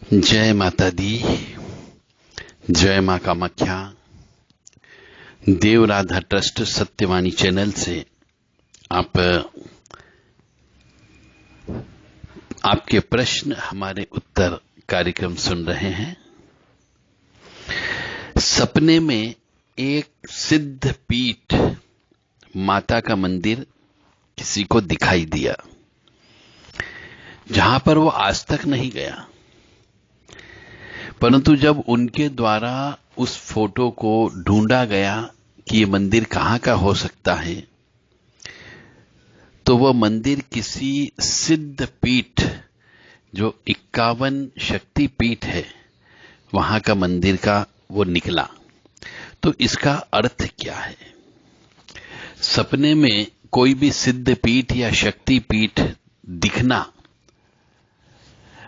जय माता दी। जय मां कामाख्या। देव राधा ट्रस्ट सत्यवाणी चैनल से आपके प्रश्न हमारे उत्तर कार्यक्रम सुन रहे हैं। सपने में एक सिद्ध पीठ माता का मंदिर किसी को दिखाई दिया, जहां पर वो आज तक नहीं गया, परंतु जब उनके द्वारा उस फोटो को ढूंढा गया कि ये मंदिर कहां का हो सकता है, तो वह मंदिर किसी सिद्ध पीठ, जो 51 शक्ति पीठ है, वहां का मंदिर का वो निकला। तो इसका अर्थ क्या है? सपने में कोई भी सिद्ध पीठ या शक्ति पीठ दिखना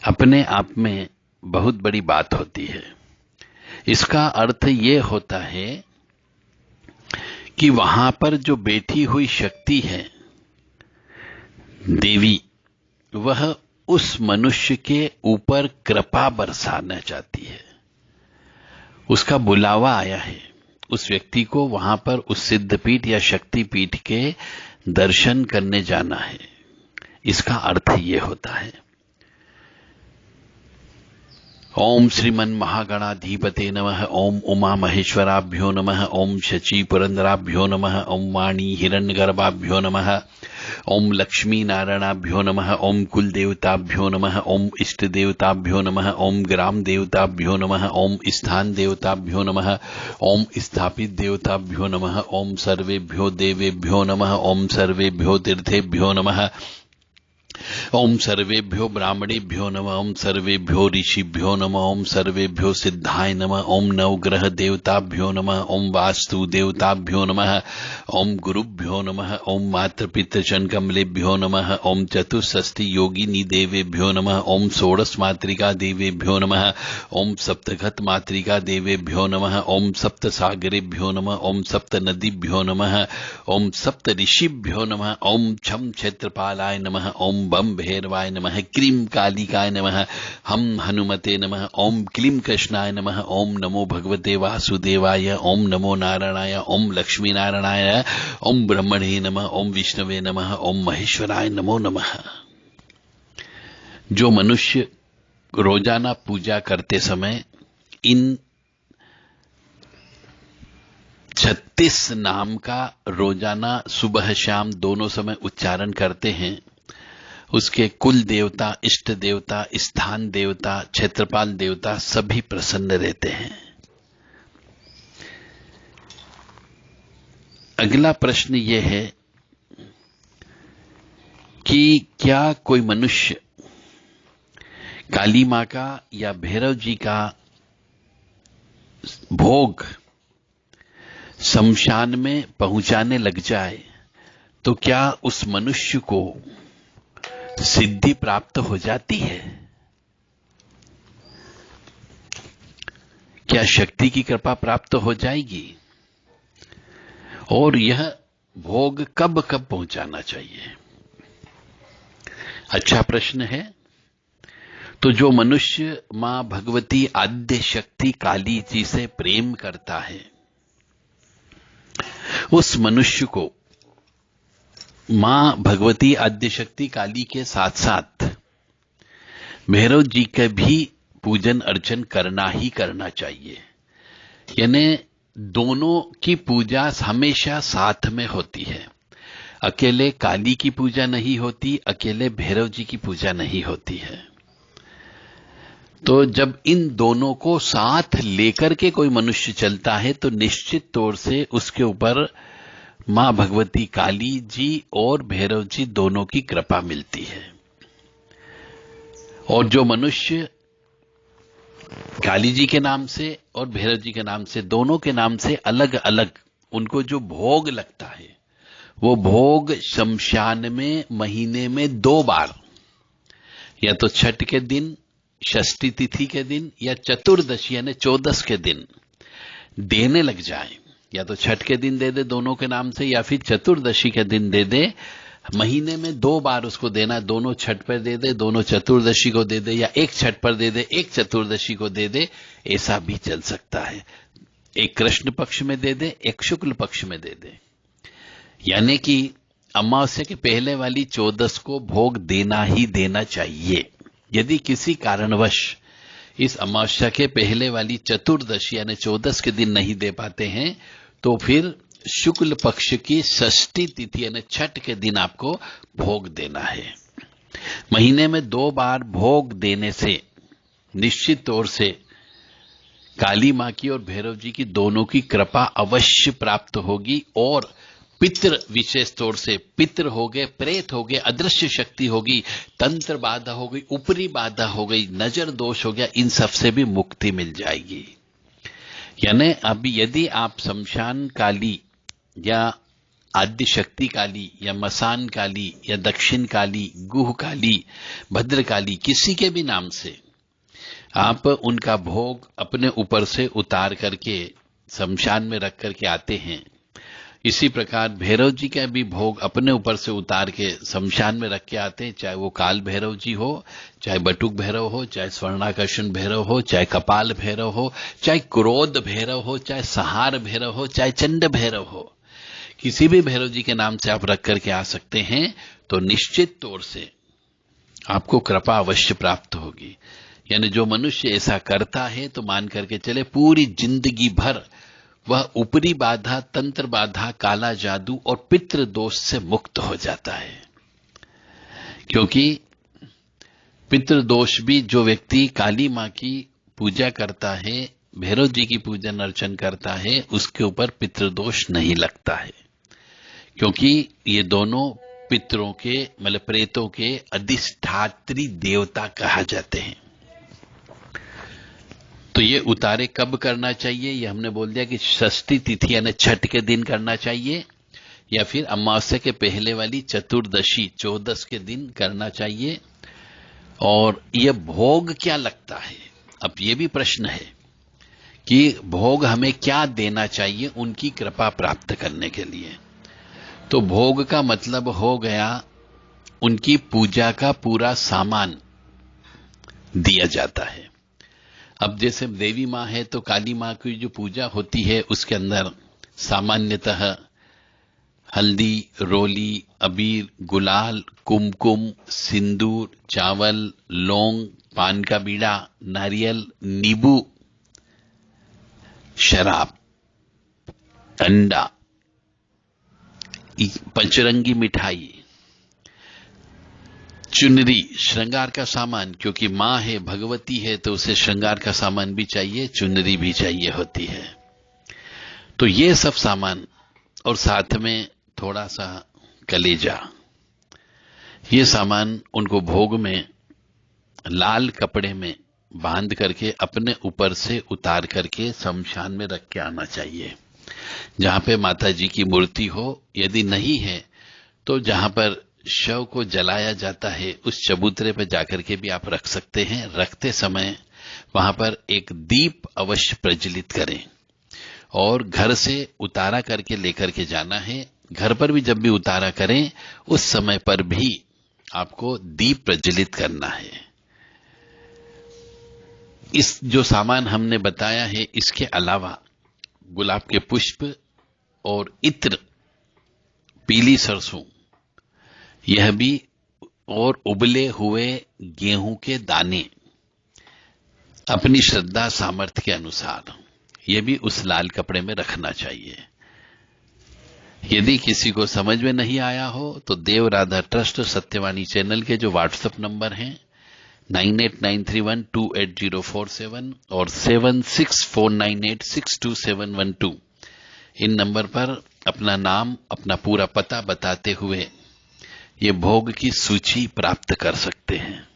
अपने आप में बहुत बड़ी बात होती है। इसका अर्थ यह होता है कि वहां पर जो बैठी हुई शक्ति है, देवी, वह उस मनुष्य के ऊपर कृपा बरसाना चाहती है। उसका बुलावा आया है उस व्यक्ति को वहां पर उस सिद्धपीठ या शक्तिपीठ के दर्शन करने जाना है। इसका अर्थ यह होता है। ओम श्रीमन महागणाधिपते नमः। ओम उमा महेश्वराभ्यो नमः। ओम शची पुरंदराभ्यो नमः। ओम वाणी हिरण्यगर्भाभ्यो नमः। ओम लक्ष्मी नारायणाभ्यो नमः। ओम कुल देवताभ्यो नमः। ओम इष्ट देवताभ्यो नमः। ओम ग्राम देवताभ्यो नमः। ओम स्थान देवताभ्यो नमः। ओम स्थापित देवताभ्यो नमः। ओम सर्वेभ्यो देवेभ्यो नमः। ओम सर्वेभ्यो तीर्थेभ्यो नमः। ओम सर्वेभ्यो ब्राह्मणेभ्यो नमः। ओम सर्वेभ्यो ऋषिभ्यो नमः। ओम सर्वेभ्यो सिद्धाय नमः। ओम नवग्रह देवताभ्यो नमः। ओम वास्तु देवताभ्यो नमः। ओम गुरुभ्यो नमः। ओम मातृपितृजन कमलेभ्यो नमः। ओम चतुष्षष्टि योगिनी देवेभ्यो नमः। ओम षोडश मातृका देवेभ्यो नमः। ओम सप्तघत मातृका देवेभ्यो नमः। ओम सप्त सागरेभ्यो नमः। ओम सप्त नदीभ्यो नमः। ओम सप्त ऋषिभ्यो नमः। ओम छम क्षेत्रपालाय नमः। ओम बम भैरवाय नमः। क्रीम कालिकाय नमः। हम हनुमते नमः। ओम क्लीम कृष्णाय नमः। ओम नमो भगवते वासुदेवाय। ओम नमो नारायणाय। ओम लक्ष्मी नारायणाय। ओम ब्रह्मणे नमः। ओम विष्णवे नमः। ओम महेश्वराय नमो नमः। जो मनुष्य रोजाना पूजा करते समय इन 36 नाम का रोजाना सुबह शाम दोनों समय उच्चारण करते हैं, उसके कुल देवता, इष्ट देवता, स्थान देवता, क्षेत्रपाल देवता सभी प्रसन्न रहते हैं। अगला प्रश्न यह है कि क्या कोई मनुष्य काली मां का या भैरव जी का भोग शमशान में पहुंचाने लग जाए तो क्या उस मनुष्य को सिद्धि प्राप्त हो जाती है? क्या शक्ति की कृपा प्राप्त हो जाएगी? और यह भोग कब कब पहुंचाना चाहिए? अच्छा प्रश्न है। तो जो मनुष्य मां भगवती आद्य शक्ति काली जी से प्रेम करता है, उस मनुष्य को मां भगवती आद्य शक्ति काली के साथ साथ भैरव जी का भी पूजन अर्चन करना ही करना चाहिए। यानी दोनों की पूजा हमेशा साथ में होती है। अकेले काली की पूजा नहीं होती, अकेले भैरव जी की पूजा नहीं होती है। तो जब इन दोनों को साथ लेकर के कोई मनुष्य चलता है तो निश्चित तौर से उसके ऊपर मां भगवती काली जी और भैरव जी दोनों की कृपा मिलती है। और जो मनुष्य काली जी के नाम से और भैरव जी के नाम से, दोनों के नाम से अलग अलग उनको जो भोग लगता है, वो भोग शमशान में महीने में 2 बार, या तो छठ के दिन, षष्ठी तिथि के दिन, या चतुर्दशी यानी 14 के दिन देने लग जाए। या तो छठ के दिन दे दे दोनों के नाम से, या फिर चतुर्दशी के दिन दे दे महीने में 2 बार उसको देना, दोनों छठ पर दे दे, दोनों चतुर्दशी को दे दे, या एक छठ पर दे दे, एक चतुर्दशी को दे दे, ऐसा भी चल सकता है। एक कृष्ण पक्ष में दे दे, एक शुक्ल पक्ष में दे दे। यानी कि अमावस्या के पहले वाली 14 को भोग देना ही देना चाहिए। यदि किसी कारणवश इस अमावस्या के पहले वाली चतुर्दशी यानी 14 के दिन नहीं दे पाते हैं, तो फिर शुक्ल पक्ष की षष्ठी तिथि यानी छठ के दिन आपको भोग देना है। महीने में 2 बार भोग देने से निश्चित तौर से काली मां की और भैरव जी की दोनों की कृपा अवश्य प्राप्त होगी। और पितृ, विशेष तौर से पितृ हो गए, प्रेत हो गए, अदृश्य शक्ति होगी, तंत्र बाधा हो गई, ऊपरी बाधा हो गई, नजर दोष हो गया, इन सब से भी मुक्ति मिल जाएगी। यानी अभी यदि आप शमशान काली या आद्य शक्ति काली या मसान काली या दक्षिण काली, गुह काली, भद्र काली, किसी के भी नाम से आप उनका भोग अपने ऊपर से उतार करके शमशान में रख करके आते हैं, इसी प्रकार भैरव जी का भी भोग अपने ऊपर से उतार के शमशान में रख के आते हैं। चाहे वो काल भैरव जी हो, चाहे बटुक भैरव हो, चाहे स्वर्णाकर्षण भैरव हो, चाहे कपाल भैरव हो, चाहे क्रोध भैरव हो, चाहे सहार भैरव हो, चाहे चंड भैरव हो, किसी भी भैरव जी के नाम से आप रख करके आ सकते हैं, तो निश्चित तौर से आपको कृपा अवश्य प्राप्त होगी। यानी जो मनुष्य ऐसा करता है तो मान करके चले पूरी जिंदगी भर वह ऊपरी बाधा, तंत्र बाधा, काला जादू और पितृ दोष से मुक्त हो जाता है। क्योंकि पितृ दोष भी जो व्यक्ति काली मां की पूजा करता है, भैरव जी की पूजन अर्चन करता है, उसके ऊपर पितृ दोष नहीं लगता है। क्योंकि ये दोनों पितरों के मतलब प्रेतों के अधिष्ठात्री देवता कहा जाते हैं। तो ये उतारे कब करना चाहिए, ये हमने बोल दिया कि षष्ठी तिथि यानी छठ के दिन करना चाहिए, या फिर अमावस्या के पहले वाली चतुर्दशी 14 के दिन करना चाहिए। और ये भोग क्या लगता है, अब ये भी प्रश्न है कि भोग हमें क्या देना चाहिए उनकी कृपा प्राप्त करने के लिए। तो भोग का मतलब हो गया उनकी पूजा का पूरा सामान दिया जाता है। अब जैसे देवी मां है तो काली मां की जो पूजा होती है उसके अंदर सामान्यतः हल्दी, रोली, अबीर, गुलाल, कुमकुम, सिंदूर, चावल, लौंग, पान का बीड़ा, नारियल, नींबू, शराब, अंडा, पंचरंगी मिठाई, चुनरी, श्रृंगार का सामान, क्योंकि मां है, भगवती है, तो उसे श्रृंगार का सामान भी चाहिए, चुनरी भी चाहिए होती है। तो ये सब सामान और साथ में थोड़ा सा कलेजा, ये सामान उनको भोग में लाल कपड़े में बांध करके अपने ऊपर से उतार करके शमशान में रख के आना चाहिए, जहां पे माता जी की मूर्ति हो। यदि नहीं है तो जहां पर शव को जलाया जाता है उस चबूतरे पर जाकर के भी आप रख सकते हैं। रखते समय वहां पर एक दीप अवश्य प्रज्वलित करें और घर से उतारा करके लेकर के जाना है। घर पर भी जब भी उतारा करें उस समय पर भी आपको दीप प्रज्वलित करना है। इस जो सामान हमने बताया है, इसके अलावा गुलाब के पुष्प और इत्र, पीली सरसों, यह भी, और उबले हुए गेहूं के दाने अपनी श्रद्धा सामर्थ्य के अनुसार यह भी उस लाल कपड़े में रखना चाहिए। यदि किसी को समझ में नहीं आया हो तो देव राधा ट्रस्ट सत्यवाणी चैनल के जो व्हाट्सएप नंबर हैं 9893128047 और 7649862712, इन नंबर पर अपना नाम, अपना पूरा पता बताते हुए ये भोग की सूची प्राप्त कर सकते हैं।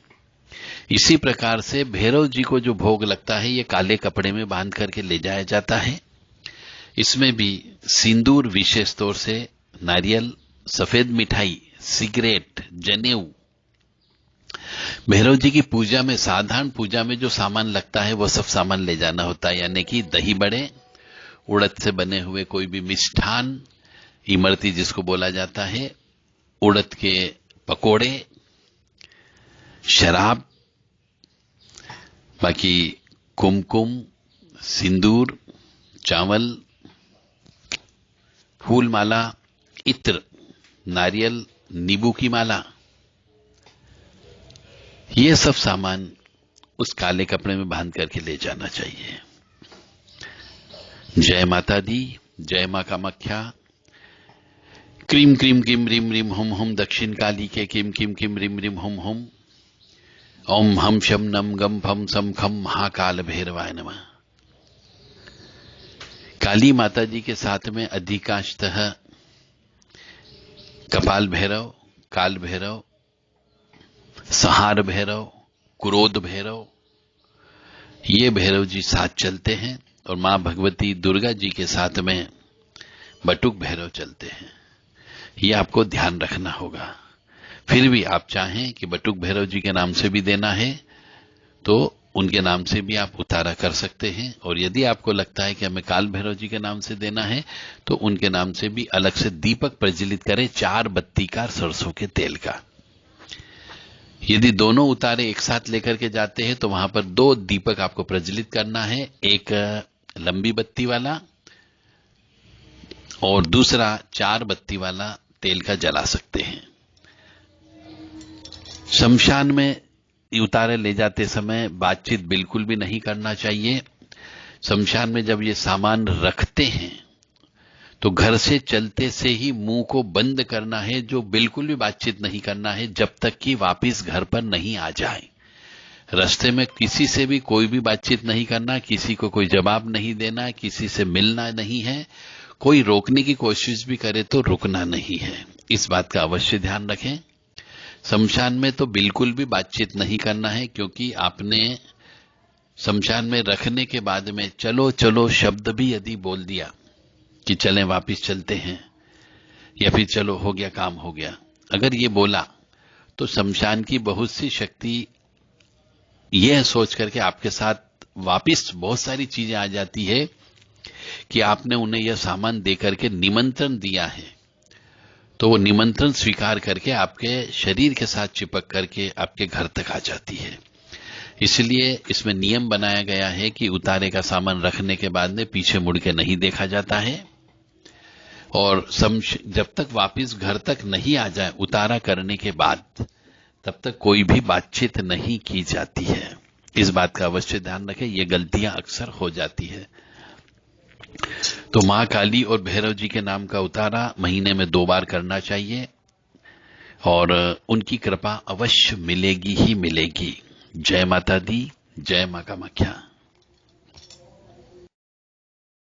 इसी प्रकार से भैरव जी को जो भोग लगता है ये काले कपड़े में बांध करके ले जाया जाता है। इसमें भी सिंदूर, विशेष तौर से नारियल, सफेद मिठाई, सिगरेट, जनेऊ। भैरव जी की पूजा में, साधारण पूजा में जो सामान लगता है वो सब सामान ले जाना होता है, यानी कि दही बड़े, उड़द से बने हुए कोई भी मिष्ठान, इमरती जिसको बोला जाता है, उड़द के पकोड़े, शराब, बाकी कुमकुम, सिंदूर, चावल, फूल माला, इत्र, नारियल, नींबू की माला, ये सब सामान उस काले कपड़े में बांध करके ले जाना चाहिए। जय माता दी, जय मां कामाख्या। क्रीम क्रीम किम रिम रिम हुम हुम, दक्षिण काली के किम किम किम रिम रिम हुम हुम। ओम हम शम नम गम फम सम खम महाकाल भैरवाय नमः। काली माता जी के साथ में अधिकांशतः कपाल भैरव, काल भैरव, संहार भैरव, क्रोध भैरव, ये भैरव जी साथ चलते हैं और मां भगवती दुर्गा जी के साथ में बटुक भैरव चलते हैं। ये आपको ध्यान रखना होगा। फिर भी आप चाहें कि बटुक भैरव जी के नाम से भी देना है तो उनके नाम से भी आप उतारा कर सकते हैं, और यदि आपको लगता है कि हमें काल भैरव जी के नाम से देना है तो उनके नाम से भी अलग से दीपक प्रज्वलित करें, 4 बत्ती का सरसों के तेल का। यदि दोनों उतारे एक साथ लेकर के जाते हैं तो वहां पर 2 दीपक आपको प्रज्वलित करना है, एक लंबी बत्ती वाला और दूसरा 4 बत्ती वाला तेल का जला सकते हैं। शमशान में उतारे ले जाते समय बातचीत बिल्कुल भी नहीं करना चाहिए। शमशान में जब ये सामान रखते हैं तो घर से चलते से ही मुंह को बंद करना है, जो बिल्कुल भी बातचीत नहीं करना है जब तक कि वापस घर पर नहीं आ जाए। रास्ते में किसी से भी कोई भी बातचीत नहीं करना, किसी को कोई जवाब नहीं देना, किसी से मिलना नहीं है। कोई रोकने की कोशिश भी करे तो रुकना नहीं है। इस बात का अवश्य ध्यान रखें। शमशान में तो बिल्कुल भी बातचीत नहीं करना है, क्योंकि आपने शमशान में रखने के बाद में चलो चलो शब्द भी यदि बोल दिया कि चलें वापिस चलते हैं, या फिर चलो हो गया काम हो गया, अगर ये बोला तो शमशान की बहुत सी शक्ति यह सोच करके आपके साथ वापिस बहुत सारी चीजें आ जाती है कि आपने उन्हें यह सामान दे करके निमंत्रण दिया है, तो वो निमंत्रण स्वीकार करके आपके शरीर के साथ चिपक करके आपके घर तक आ जाती है। इसलिए इसमें नियम बनाया गया है कि उतारे का सामान रखने के बाद में पीछे मुड़ के नहीं देखा जाता है, और जब तक वापस घर तक नहीं आ जाए उतारा करने के बाद, तब तक कोई भी बातचीत नहीं की जाती है। इस बात का अवश्य ध्यान रखें, ये गलतियां अक्सर हो जाती है। तो मां काली और भैरव जी के नाम का उतारा महीने में 2 बार करना चाहिए, और उनकी कृपा अवश्य मिलेगी ही मिलेगी। जय माता दी, जय मां कामाख्या।